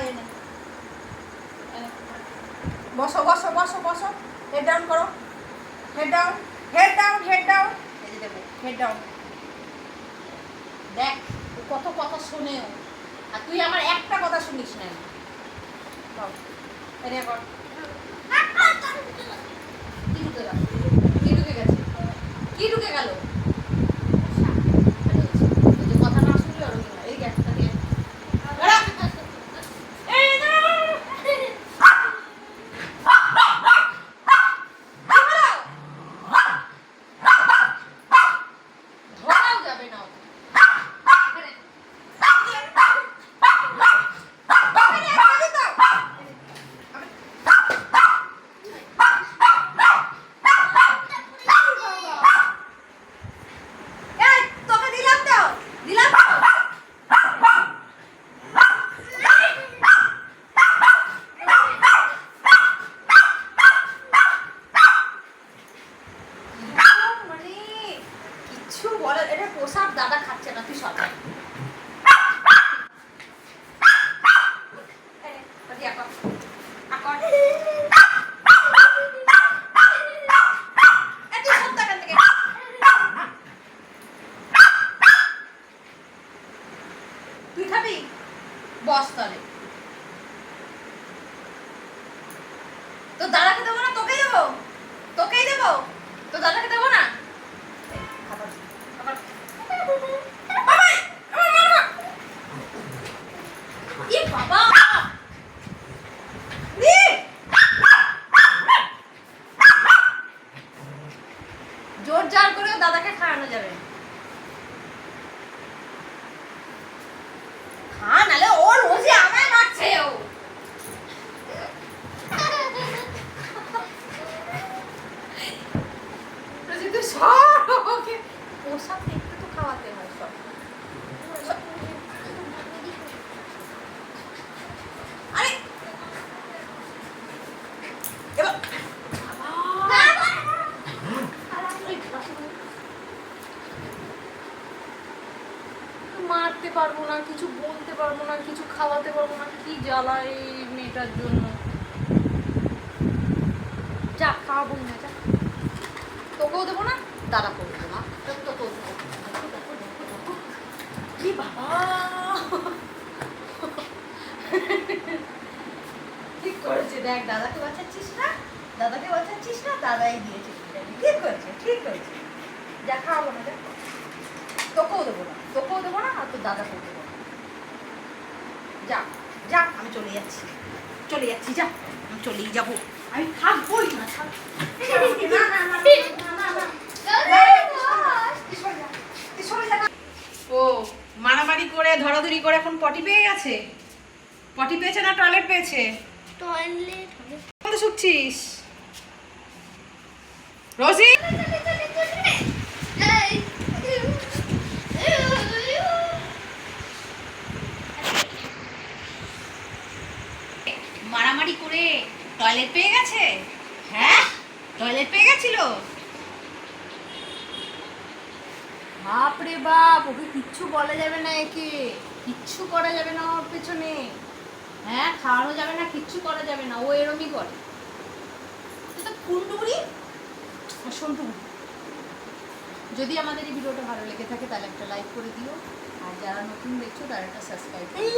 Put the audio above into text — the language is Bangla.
এনে বসো বসো বসো বসো। হেড ডাউন করো, head down, head down, head down. এই যে দেবো, হেড ডাউন। দেখ ও কত কথা শোনেও, আর তুই আমার একটা কথা শুনিস না। এনে কর। কি ঢুকে গেল? কি ঢুকে গেছে? কি ঢুকে গেল? কথা না শুনলে ওরকম না। এই গ্যাসটা দিয়ে পোশাক দাদা খাচ্ছে না, তুই সব তুই খাবি বস তাহলে। তো দাদাকে দেবো না, তোকেই দেবো, তোকেই দেবো। তো দাদাকে দেবো না। জোর জার করেও দাদাকে খাওয়ানো যাবে না। খা নালে ও রোজই আমায় মারছে। ও রোজই তুই সব ওকে পোশাক একটু তো খাওয়াতে হয় সব। আরে মারতে পারবো না, কিছু বলতে পারবো না, কিছু খাওয়াতে পারবো না, কি জ্বালা এই মেয়েটার জন্য। যা খাওয়াবো না, যা। তোকেও দেবো না, দাদাকেও দেবো না, তোকেও দেবো। কি বাবা ঠিক করেছে, দেখ দাদাকে বাঁচাচ্ছিস না, দাদাকে বাঁচাচ্ছিস না, দাদাই দিয়েছে। ঠিক করেছে, ঠিক করেছে। যা খাওয়াবো না, যা। তোকেও দেবো না, তোকেও দেবো না, আর তোর দাদাকেও দেবো না। যা যা, আমি চলে যাচ্ছি, চলে যাচ্ছি, যা। আমি চলেই যাবো, আমি থাকবোই না। ও মারামারি করে ধরাধরি করে এখন পটি পেয়ে গেছে। পটি পেয়েছে না টয়লেট পেয়েছে? টয়লেট কোথায় শুচ্ছিস রোজি? মারামারি করে টয়লেট পেয়ে গেছে? হ্যাঁ, টয়লেট পেয়ে গেছিল। বাপরে বাপ, ওকে কিচ্ছু বলা যাবে না, একে কিচ্ছু করা যাবে না ওর পেছনে। হ্যাঁ, খাওয়ানো যাবে না, কিচ্ছু করা যাবে না, ও এরমই করে। তো কুন্ডুরি সন্টুরি। যদি আমাদের এই ভিডিওটা ভালো লেগে থাকে তাহলে একটা লাইক করে দিও, আর যারা নতুন দেখছো তারা একটা সাবস্ক্রাইব করো।